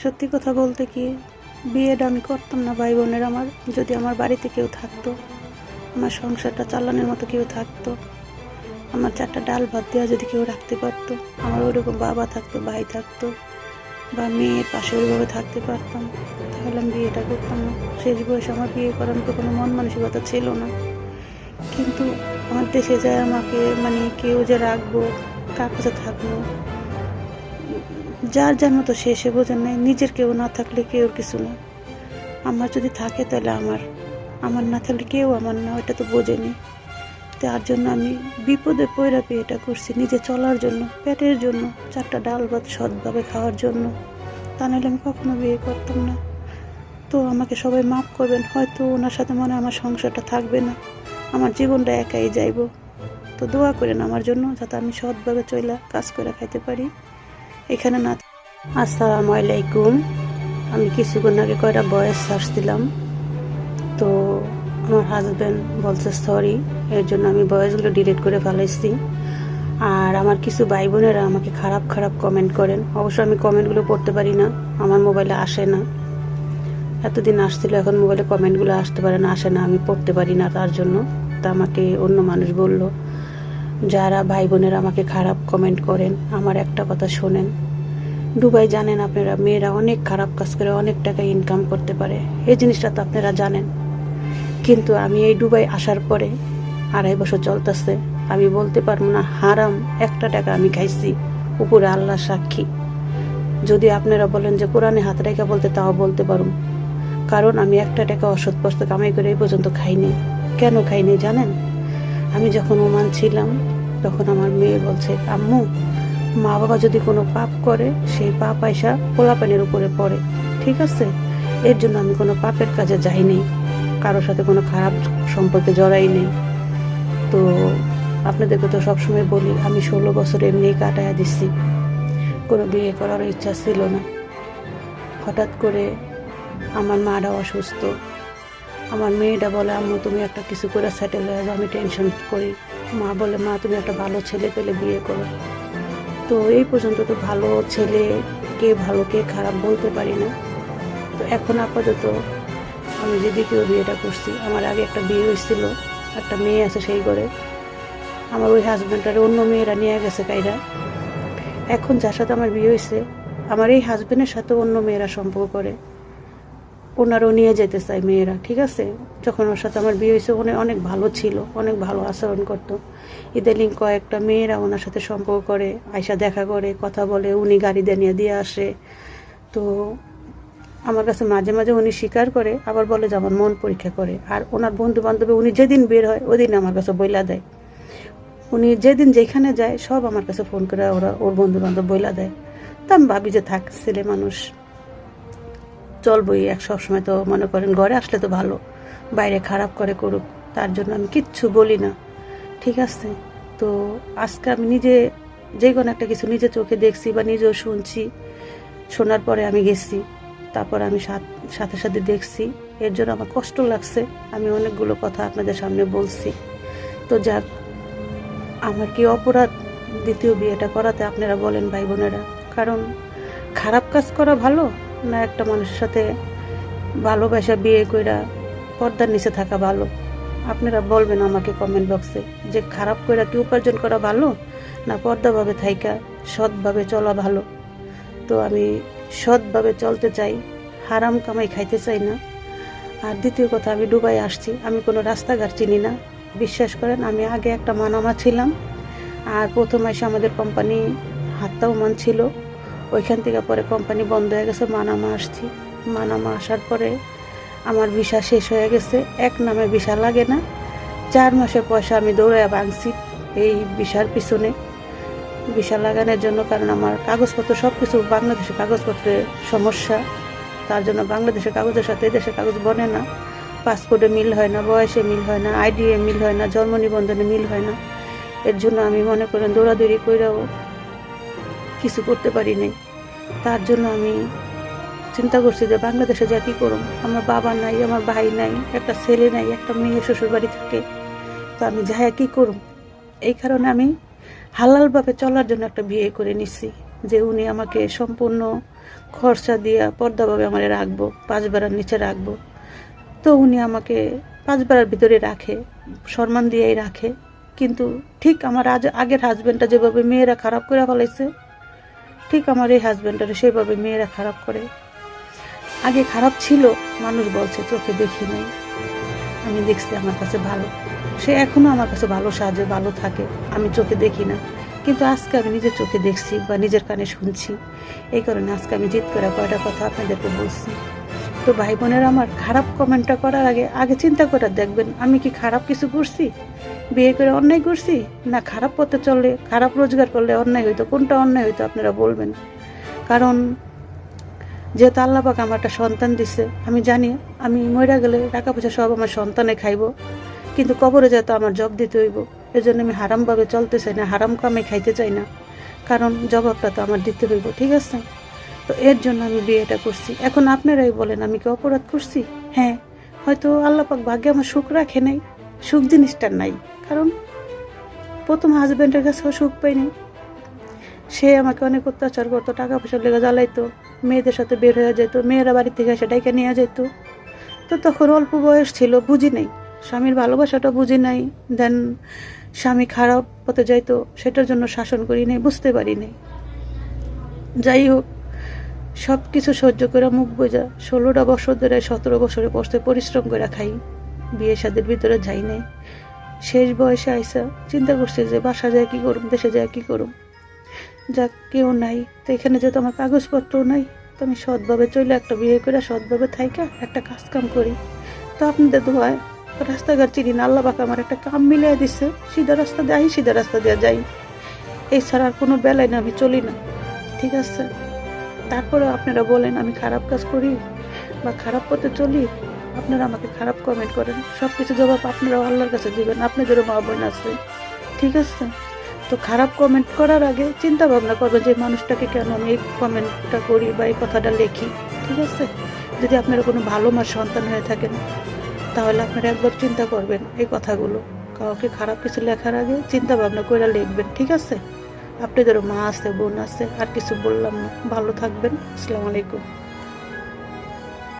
সত্যি কথা বলতে কি, বিয়েটা আমি করতাম না ভাই বোনের আমার, যদি আমার বাড়িতে কেউ থাকতো, আমার সংসারটা চালানোর মতো কেউ থাকতো, আমার 4টা ডাল ভাত দেওয়া যদি কেউ রাখতে পারতো, আমার ওইরকম বাবা থাকতো, ভাই থাকতো, বা মেয়ের পাশে ওইভাবে থাকতে পারতাম, তাহলে আমি বিয়েটা করতাম না। শেষ বয়সে আমার বিয়ে করার মতো কোনো মন মানসিকতা ছিল না। কিন্তু আমার দেশে যায় আমাকে কেউ যে রাখবো, কার কাছে থাকবো, যার যার মতো শেষে বোঝেন নাই, নিজের কেউ না থাকলে কেউ কিছু না। আমার যদি থাকে তাহলে আমার না থাকলে কেউ আমার না, ওইটা তো বোঝেনি। তার জন্য আমি বিপদে পড়ে বিয়েটা করছি, নিজে চলার জন্য, পেটের জন্য, 4টা ডাল ভাত সৎভাবে খাওয়ার জন্য। তা নাহলে আমি কখনো বিয়ে করতাম না। তো আমাকে সবাই মাফ করবেন, হয়তো ওনার সাথে মনে হয় আমার সংসারটা থাকবে না, আমার জীবনটা একাই যাইব। তো দোয়া করেন আমার জন্য, যাতে আমি সৎভাবে চইলা কাজ করে খাইতে পারি এখানে না। আসসালামু আলাইকুম। আমি কিছুক্ষণ আগে কয়টা ভয়েস সার্চ দিলাম, তো আমার হাজব্যান্ড বলছে সরি, এর জন্য আমি ভয়েসগুলো ডিলিট করে ফেলাইছি। আর আমার কিছু ভাই বোনেরা আমাকে খারাপ খারাপ কমেন্ট করেন। অবশ্য আমি কমেন্টগুলো পড়তে পারি না, আমার মোবাইলে আসে না। এতদিন আসছিল, এখন মোবাইলে কমেন্টগুলো আসতে পারে না, আসে না, আমি পড়তে পারি না তার জন্য। তা আমাকে অন্য মানুষ বলল, যারা ভাই বোনেরা আমাকে খারাপ কমেন্ট করেন, আমার একটা কথা শোনেন। দুবাই জানেন আপনারা, মেয়েরা অনেক খারাপ কাজ করে অনেক টাকা ইনকাম করতে পারে, এই জিনিসটা তো আপনারা জানেন। কিন্তু আমি এই দুবাই আসার পরে 2.5 বছর চলতেছে, আমি বলতে পারবো না হারাম একটা টাকা আমি খাইছি, উপরে আল্লাহ সাক্ষী। যদি আপনারা বলেন যে কোরআনে হাত রেখা বলতে, তাও বলতে পারুন। কারণ আমি একটা টাকা অসৎ পথ কামাই করে এই পর্যন্ত খাইনি। কেন খাইনি জানেন? আমি যখন ওমান ছিলাম, তখন আমার মেয়ে বলছে, আম্মু, মা বাবা যদি কোনো পাপ করে, সেই পাপ আইসা পোলাপানের উপরে পড়ে, ঠিক আছে? এর জন্য আমি কোনো পাপের কাজে যাইনি, কারোর সাথে কোনো খারাপ সম্পর্কে জড়াই নেই। তো আপনাদেরকে তো সবসময় বলি, আমি 16 বছর এমনি কাটায়া দিচ্ছি, কোনো বিয়ে করার ইচ্ছা ছিল না। হঠাৎ করে আমার মারা অসুস্থ, আমার মেয়েটা বলে, আম্মু তুমি একটা কিছু করে সেটেল হয়ে যাও, আমি টেনশন করি। মা বলে, মা তুমি একটা ভালো ছেলে পেলে বিয়ে করো। তো এই পর্যন্ত তো ভালো ছেলে, কে ভালো কে খারাপ বলতে পারি না। তো এখন আপাতত আমি যে দ্বিতীয় বিয়েটা করছি, আমার আগে একটা বিয়ে হয়েছিল, একটা মেয়ে আছে সেই ঘরে। আমার ওই হাজব্যান্ডটারে অন্য মেয়েরা নিয়ে গেছে কাইরা। এখন যার সাথে আমার বিয়ে হয়েছে, আমার এই হাজব্যান্ডের সাথে অন্য মেয়েরা সম্পর্ক করে, ওনারও নিয়ে যেতে চায় মেয়েরা, ঠিক আছে? যখন ওর সাথে আমার বিয়ে হয়েছে, উনি অনেক ভালো ছিল, অনেক ভালো আচরণ করতো। ইদানিং কয়েকটা মেয়েরা ওনার সাথে সম্পর্ক করে, আয়সা দেখা করে, কথা বলে, উনি গাড়ি দিয়ে আসে। তো আমার কাছে মাঝে মাঝে উনি স্বীকার করে, আবার বলে যে আমার মন পরীক্ষা করে। আর ওনার বন্ধু বান্ধবী, উনি যেদিন বের হয় ওই দিন আমার কাছে বইলা দেয়। উনি যেদিন যেখানে যায় সব আমার কাছে ফোন করে ওর বন্ধু বান্ধব বইলা দেয়। তো আমি ভাবি যে থাক, ছেলে মানুষ, চলবই এক সবসময়। তো মনে করেন ঘরে আসলে তো ভালো, বাইরে খারাপ করে করুক, তার জন্য আমি কিচ্ছু বলি না, ঠিক আছে? তো আজকে আমি নিজে যে কোনো একটা কিছু নিজে চোখে দেখছি বা নিজেও শুনছি, শোনার পরে আমি গেছি, তারপর আমি সাথে সাথে দেখছি, এর জন্য আমার কষ্ট লাগছে। আমি অনেকগুলো কথা আপনাদের সামনে বলছি। তো যাক, আমার কি অপরাধ দ্বিতীয় বিয়েটা করাতে, আপনারা বলেন ভাই বোনেরা? কারণ খারাপ কাজ করা ভালো, না একটা মানুষের সাথে ভালোবাসা বিয়ে কইরা পর্দার নিচে থাকা ভালো? আপনারা বলবেন আমাকে কমেন্ট বক্সে, যে খারাপ কইরা কি উপার্জন করা ভালো, না পর্দাভাবে থাইকা সৎভাবে চলা ভালো? তো আমি সৎভাবে চলতে চাই, হারাম কামাই খাইতে চাই না। আর দ্বিতীয় কথা, আমি দুবাই আসছি, আমি কোনো রাস্তাঘাট চিনি না, বিশ্বাস করেন। আমি আগে একটা মানামা ছিলাম, আর প্রথম এসে আমাদের কোম্পানি হাত্তা ওমান ছিল, ওইখান থেকে পরে কোম্পানি বন্ধ হয়ে গেছে, মানামা আসছি। মানামা আসার পরে আমার ভিসা শেষ হয়ে গেছে, এক নামে ভিসা লাগে না, 4 মাসের পয়সা আমি দৌড়ায় ভাঙছি এই ভিসার পিছনে, ভিসা লাগানোর জন্য। কারণ আমার কাগজপত্র সব কিছু, বাংলাদেশের কাগজপত্রের সমস্যা, তার জন্য বাংলাদেশের কাগজের সাথে এদেশের কাগজ বনে না, পাসপোর্টে মিল হয় না, বয়সে মিল হয় না, আইডিএ মিল হয় না, জন্ম নিবন্ধনে মিল হয় না। এর জন্য আমি মনে করেন দৌড়াদৌড়ি কইরাও কিছু করতে পারি নাই। তার জন্য আমি চিন্তা করছি যে বাংলাদেশে যা কী করুম, আমার বাবা নাই, আমার ভাই নাই, একটা ছেলে নাই, একটা মেয়ে শ্বশুর বাড়ি থাকে, তো আমি যাই কী করুম? এই কারণে আমি হালালভাবে চলার জন্য একটা বিয়ে করে নিছি, যে উনি আমাকে সম্পূর্ণ খরচা দিয়া পর্দাভাবে আমার রাখবো, 5 বেড়ার নিচে রাখবো। তো উনি আমাকে 5 বেড়ার ভিতরে রাখে, সম্মান দিয়েই রাখে। কিন্তু ঠিক আমার আগের হাজব্যান্ডটা যেভাবে মেয়েরা খারাপ করে ফেলাইছে, ঠিক আমার এই হাজব্যান্ডটা সেভাবে মেয়েরা খারাপ করে। আগে খারাপ ছিল, মানুষ বলছে, চোখে দেখি নাই, আমি দেখছি আমার কাছে ভালো। সে এখনো আমার কাছে ভালো সাজে, ভালো থাকে, আমি চোখে দেখি না। কিন্তু আজকে আমি নিজের চোখে দেখছি বা নিজের কানে শুনছি, এই কারণে আজকে আমি জিদ করে কয়টা কথা আপনাদেরকে বলছি। তো ভাই বোনেরা আমার, খারাপ কমেন্টটা করার আগে চিন্তা করে দেখবেন আমি কি খারাপ কিছু করছি, বিয়ে করে অন্যায় করছি, না খারাপ পথে চললে, খারাপ রোজগার করলে অন্যায় হইতো, কোনটা অন্যায় হইতো আপনারা বলবেন। কারণ যেহেতু আল্লাহ পাক আমার একটা সন্তান দিছে, আমি জানি আমি মরে গেলে টাকা পয়সা সব আমার সন্তানে খাইব, কিন্তু কবরে যেহেতু আমার জব দিতে হইব, এজন্য আমি হারামভাবে চলতে চাই না, হারাম কামে খাইতে চাই না, কারণ জবাবটা তো আমার দিতে হইব, ঠিক আছে? তো এর জন্য আমি বিয়েটা করছি। এখন আপনারাই বলেন আমি কি অপরাধ করছি? হ্যাঁ, হয়তো আল্লাহ পাক ভাগ্যে আমার সুখ রাখে নাই, সুখ জিনিসটা নাই, কারণ প্রথম হাজব্যান্ডের কাছেও সুখ পাইনি। সে আমাকে অনেক অত্যাচার করতো, টাকা পয়সা লেগে জ্বালাইতো, মেয়েদের সাথে বের হয়ে যেত, মেয়েরা বাড়ি থেকে এসে ডাইকে নিয়ে যেত। তো তখন অল্প বয়স ছিল, বুঝি নাই, স্বামীর ভালোবাসাটা বুঝি নাই। দেন স্বামী খারাপ পথে যাইতো, সেটার জন্য শাসন করি নাই, বুঝতে পারি নাই। যাই হোক, সব কিছু সহ্য করে মুখ বোঝা 16টা বছর ধরে, 17 বছরে পড়তে পরিশ্রম করে খাই, বিয়ে শাদীর ভিতরে যাই নাই। শেষ বয়সে আইসা চিন্তা করছি যে বাসা যায় কি করুম, দেশে যায় কি করুম, যাক কেউ নাই, তো এখানে যেহেতু আমার কাগজপত্রও নাই, তো আমি সৎভাবে চলে একটা বিয়ে করে সৎভাবে থাইকা একটা কাজ কাম করি। তো আপনাদের দোয়ায় রাস্তাঘাট চিনি না, আল্লাহ পাক আমার একটা কাম মিলিয়ে দিছে, সিধা রাস্তা দিয়ে আই, সিধা রাস্তা দিয়ে যাই, এছাড়া আর কোনো বেলায় না আমি চলি না, ঠিক আছে? তারপরে আপনারা বলেন আমি খারাপ কাজ করি বা খারাপ পথে চলি, আপনারা আমাকে খারাপ কমেন্ট করেন, সব কিছু জবাব আপনারাও আল্লাহর কাছে দিবেন, আপনাদেরও মা বোন আছে, ঠিক আছে? তো খারাপ কমেন্ট করার আগে চিন্তা ভাবনা করবেন যে মানুষটাকে কেন আমি এই কমেন্টটা করি বা এই কথাটা লিখি, ঠিক আছে? যদি আপনারা কোনো ভালো মার সন্তান হয়ে থাকেন, তাহলে আপনারা একবার চিন্তা করবেন এই কথাগুলো, কাউকে খারাপ কিছু লেখার আগে চিন্তা ভাবনা করে লিখবেন, ঠিক আছে? আপনাদেরও মা আছে, বোন আছে, আর কিছু বললাম না। ভালো থাকবেন। আসসালামু আলাইকুম।